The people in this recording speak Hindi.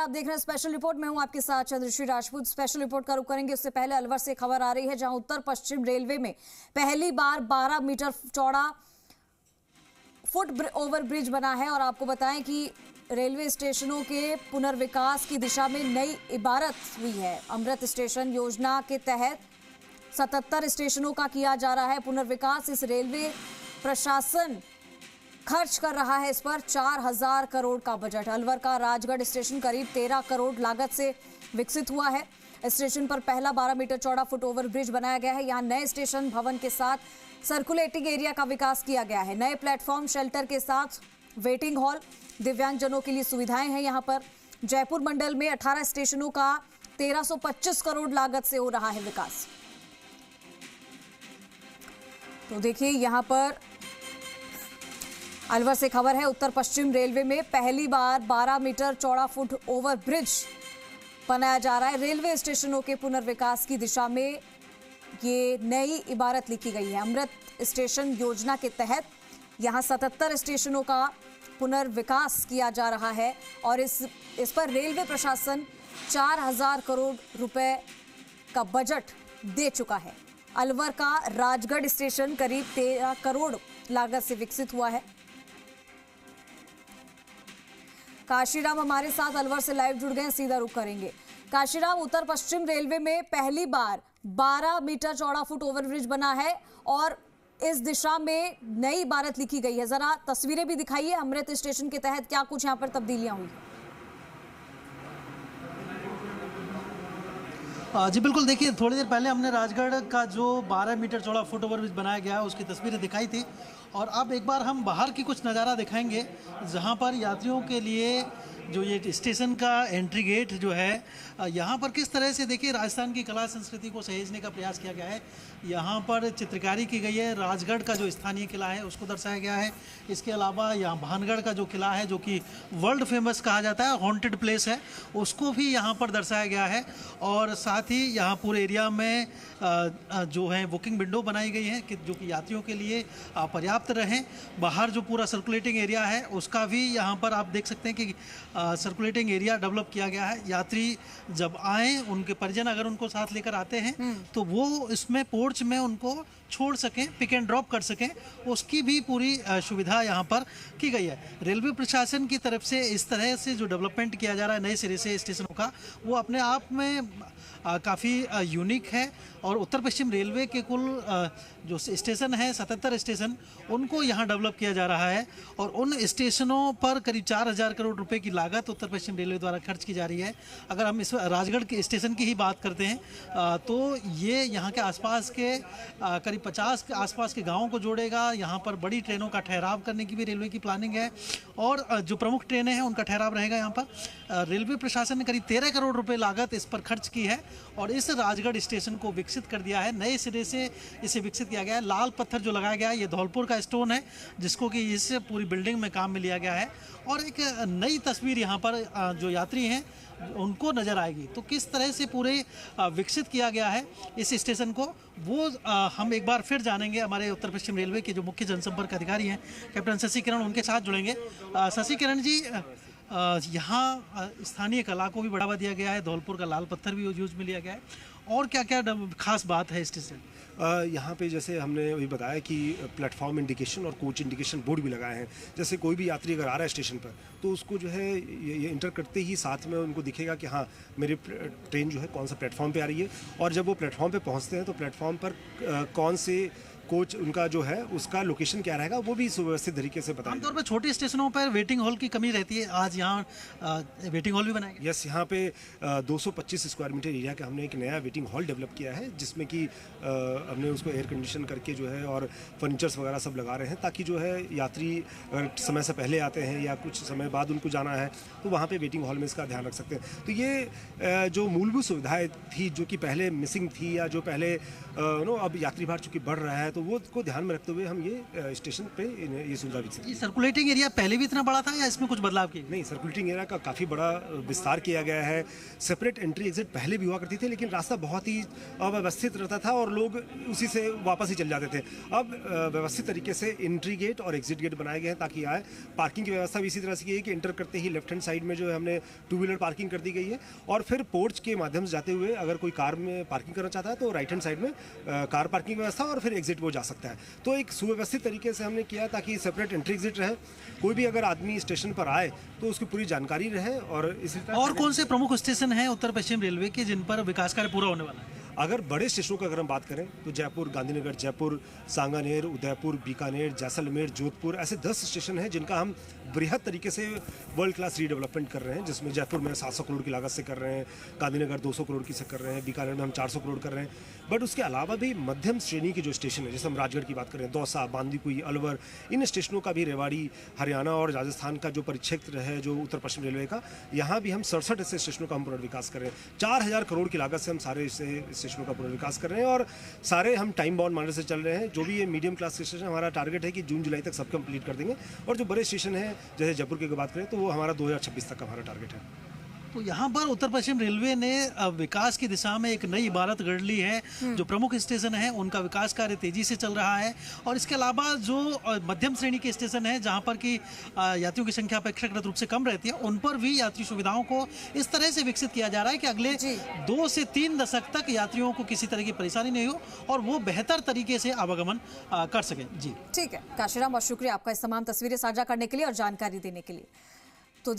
आप देख रहे हैं स्पेशल रिपोर्ट। मैं हूं आपके साथ चंद्रश्री राजपूत। स्पेशल रिपोर्ट का रुख करेंगे उससे पहले अलवर से खबर आ रही है, जहां उत्तर पश्चिम रेलवे में पहली बार 12 मीटर चौड़ा फुट ओवर ब्रिज बना है। और आपको बताएं कि रेलवे स्टेशनों के पुनर्विकास की दिशा में नई इबारत हुई है। अमृत स्टेशन योजना के तहत 77 स्टेशनों का किया जा रहा है पुनर्विकास। इस रेलवे प्रशासन खर्च कर रहा है इस पर 4000 करोड़ का बजट। अलवर का राजगढ़ स्टेशन करीब 13 करोड़ लागत से विकसित हुआ है। स्टेशन पर पहला 12 मीटर चौड़ा फुट ओवर ब्रिज बनाया गया है। यहाँ नए स्टेशन भवन के साथ सर्कुलेटिंग एरिया का विकास किया गया है। नए प्लेटफॉर्म शेल्टर के साथ वेटिंग हॉल, दिव्यांगजनों के लिए सुविधाएं हैं यहाँ पर। जयपुर मंडल में 18 स्टेशनों का 1325 करोड़ लागत से हो रहा है विकास। तो देखिए यहाँ पर अलवर से खबर है, उत्तर पश्चिम रेलवे में पहली बार 12 मीटर चौड़ा फुट ओवर ब्रिज बनाया जा रहा है। रेलवे स्टेशनों के पुनर्विकास की दिशा में ये नई इबारत लिखी गई है। अमृत स्टेशन योजना के तहत यहाँ 77 स्टेशनों का पुनर्विकास किया जा रहा है और इस पर रेलवे प्रशासन 4000 करोड़ रुपए का बजट दे चुका है। अलवर का राजगढ़ स्टेशन करीब 13 करोड़ लागत से विकसित हुआ है। काशीराम हमारे साथ अलवर से लाइव जुड़ गए हैं, सीधा रुख करेंगे। काशीराम, उत्तर पश्चिम रेलवे में पहली बार 12 मीटर चौड़ा फुट ओवरब्रिज बना है और इस दिशा में नई इबारत लिखी गई है। जरा तस्वीरें भी दिखाइए, अमृत स्टेशन के तहत क्या कुछ यहाँ पर तब्दीलियां हुई। जी बिल्कुल, देखिए थोड़ी देर पहले हमने राजगढ़ का जो 12 मीटर चौड़ा फुट ओवरब्रिज बनाया गया है उसकी तस्वीरें दिखाई थी और अब एक बार हम बाहर की कुछ नज़ारा दिखाएंगे, जहां पर यात्रियों के लिए जो ये स्टेशन का एंट्री गेट जो है, यहाँ पर किस तरह से देखिए राजस्थान की कला संस्कृति को सहेजने का प्रयास किया गया है। यहाँ पर चित्रकारी की गई है, राजगढ़ का जो स्थानीय किला है उसको दर्शाया गया है। इसके अलावा यहाँ भानगढ़ का जो किला है, जो कि वर्ल्ड फेमस कहा जाता है, हॉन्टेड प्लेस है, उसको भी यहाँ पर दर्शाया गया है। और साथ ही यहाँ पूरे एरिया में जो है बुकिंग विंडो बनाई गई है कि जो कि यात्रियों के लिए पर्याप्त रहें। बाहर जो पूरा सर्कुलेटिंग एरिया है उसका भी यहाँ पर आप देख सकते हैं कि सर्कुलेटिंग एरिया डेवलप किया गया है। यात्री जब आए, उनके परिजन अगर उनको साथ लेकर आते हैं तो वो इसमें पोर्च में उनको छोड़ सकें, पिक एंड ड्रॉप कर सकें, उसकी भी पूरी सुविधा यहाँ पर की गई है। रेलवे प्रशासन की तरफ से इस तरह से जो डेवलपमेंट किया जा रहा है नए सिरे से स्टेशनों का, वो अपने आप में काफ़ी यूनिक है। और उत्तर पश्चिम रेलवे के कुल जो स्टेशन है 77 स्टेशन, उनको यहाँ डेवलप किया जा रहा है और उन स्टेशनों पर करीब 4000 करोड़ रुपए की लागत उत्तर पश्चिम रेलवे द्वारा खर्च की जा रही है। अगर हम इस राजगढ़ के स्टेशन की ही बात करते हैं तो ये यहाँ के आसपास के करीब 50 के आसपास के गाँवों को जोड़ेगा। यहाँ पर बड़ी ट्रेनों का ठहराव करने की भी रेलवे की प्लानिंग है और जो प्रमुख ट्रेनें हैं उनका ठहराव रहेगा यहाँ पर। रेलवे प्रशासन ने करीब 13 करोड़ रुपए लागत इस पर खर्च की है और इस राजगढ़ स्टेशन को विकसित कर दिया है, नए सिरे से इसे विकसित किया गया है। लाल पत्थर जो लगाया गया है ये धौलपुर का स्टोन है, जिसको कि इस पूरी बिल्डिंग में काम में लिया गया है और एक नई तस्वीर यहाँ पर जो यात्री हैं उनको नज़र आएगी। तो किस तरह से पूरे विकसित किया गया है इस स्टेशन को, वो हम एक बार फिर जानेंगे। हमारे उत्तर पश्चिम रेलवे के जो मुख्य जनसंपर्क अधिकारी हैं कैप्टन शशि किरण, उनके साथ जुड़ेंगे। शशि किरण जी, यहाँ स्थानीय कला को भी बढ़ावा दिया गया है, धौलपुर का लाल पत्थर भी यूज में लिया गया है, और क्या क्या खास बात है स्टेशन? यहाँ पे जैसे हमने अभी बताया कि प्लेटफॉर्म इंडिकेशन और कोच इंडिकेशन बोर्ड भी लगाए हैं। जैसे कोई भी यात्री अगर आ रहा है स्टेशन पर तो उसको जो है ये इंटर करते ही साथ में उनको दिखेगा कि हाँ मेरी ट्रेन जो है कौन सा प्लेटफॉर्म पे आ रही है, और जब वो प्लेटफॉर्म पे पहुँचते हैं तो प्लेटफॉर्म पर कौन से कोच उनका जो है उसका लोकेशन क्या रहेगा वो भी सुव्यवस्थित तरीके से बताया। आमतौर पर छोटे स्टेशनों पर वेटिंग हॉल की कमी रहती है, आज यहाँ वेटिंग हॉल भी बनाया गया। यस, यहाँ पे 225 स्क्वायर मीटर एरिया का हमने एक नया वेटिंग हॉल डेवलप किया है, जिसमें कि हमने उसको एयर कंडीशन करके जो है और फर्नीचर्स वगैरह सब लगा रहे हैं, ताकि जो है यात्री अगर समय से पहले आते हैं या कुछ समय बाद उनको जाना है तो वहाँ पे वेटिंग हॉल में इसका ध्यान रख सकते हैं। तो ये जो मूलभूत सुविधाएँ थी जो कि पहले मिसिंग थी या जो पहले अब यात्री भार चूँकि बढ़ रहा है तो वो को ध्यान में रखते हुए हम ये स्टेशन पे ये सुविधा विकसित ये सर्कुलेटिंग एरिया पहले भी इतना बड़ा था या इसमें कुछ बदलाव किए? नहीं, सर्कुलेटिंग एरिया का काफ़ी बड़ा विस्तार किया गया है। सेपरेट एंट्री एग्जिट पहले भी हुआ करती थी, लेकिन रास्ता बहुत ही अव्यवस्थित रहता था और लोग उसी से वापस ही चले जाते थे। अब व्यवस्थित तरीके से एंट्री गेट और एग्जिट गेट बनाए गए हैं ताकि आए। पार्किंग की व्यवस्था भी इसी तरह से की है कि एंटर करते ही लेफ्ट हैंड साइड में जो है हमने 2 व्हीलर पार्किंग कर दी गई है और फिर पोर्च के माध्यम से जाते हुए अगर कोई कार में पार्किंग करना चाहता है तो राइट हैंड साइड में कार पार्किंग व्यवस्था और फिर एग्जिट वो जा सकता है। तो एक सुव्यवस्थित तरीके से हमने किया ताकि सेपरेट एंट्री एग्जिट रहे, कोई भी अगर आदमी स्टेशन पर आए तो उसकी पूरी जानकारी रहे। और इसी तरह और कौन से प्रमुख स्टेशन हैं उत्तर पश्चिम रेलवे के जिन पर विकास कार्य पूरा होने वाला है? अगर बड़े स्टेशनों की अगर हम बात करें तो जयपुर, गांधीनगर, जयपुर, सांगानेर, उदयपुर, बीकानेर, जैसलमेर, जोधपुर, ऐसे 10 स्टेशन हैं जिनका हम बृहद तरीके से वर्ल्ड क्लास रीडेवलपमेंट कर रहे हैं, जिसमें जयपुर में 700 करोड़ की लागत से कर रहे हैं, गांधीनगर 200 करोड़ की से कर रहे हैं, बीकानेर में हम 400 करोड़ कर रहे हैं। बट उसके अलावा भी मध्यम श्रेणी के जो स्टेशन है, जैसे हम राजगढ़ की बात करें, दौसा, बांदीकुई, अलवर, इन स्टेशनों का भी, रेवाड़ी, हरियाणा और राजस्थान का जो परिक्षेत्र है जो उत्तर पश्चिम रेलवे का, यहाँ भी हम 67 ऐसे स्टेशनों का हम पुनर्विकास कर रहे हैं। 4000 करोड़ की लागत से हम सारे स्टेशनों का पुनर्विकास कर रहे हैं और सारे हम टाइम बाउंड मानर से चल रहे हैं। जो भी ये मीडियम क्लास स्टेशन, हमारा टारगेट है कि जून जुलाई तक सब कंप्लीट कर देंगे। और जो बड़े स्टेशन है जैसे जयपुर की बात करें तो वो हमारा 2026 तक का हमारा टारगेट है। तो यहाँ पर उत्तर पश्चिम रेलवे ने विकास की दिशा में एक नई इबारत गढ़ ली है। जो प्रमुख स्टेशन है उनका विकास कार्य तेजी से चल रहा है और इसके अलावा जो मध्यम श्रेणी के स्टेशन है जहाँ पर कि यात्रियों की संख्या अपेक्षाकृत रूप से कम रहती है, उन पर भी यात्री सुविधाओं को इस तरह से विकसित किया जा रहा है कि अगले 2 से 3 दशक तक यात्रियों को किसी तरह की परेशानी नहीं हो और वो बेहतर तरीके से आवागमन कर सकें। जी ठीक है काशीराम, बहुत शुक्रिया आपका इस तमाम तस्वीरें साझा करने के लिए और जानकारी देने के लिए। तो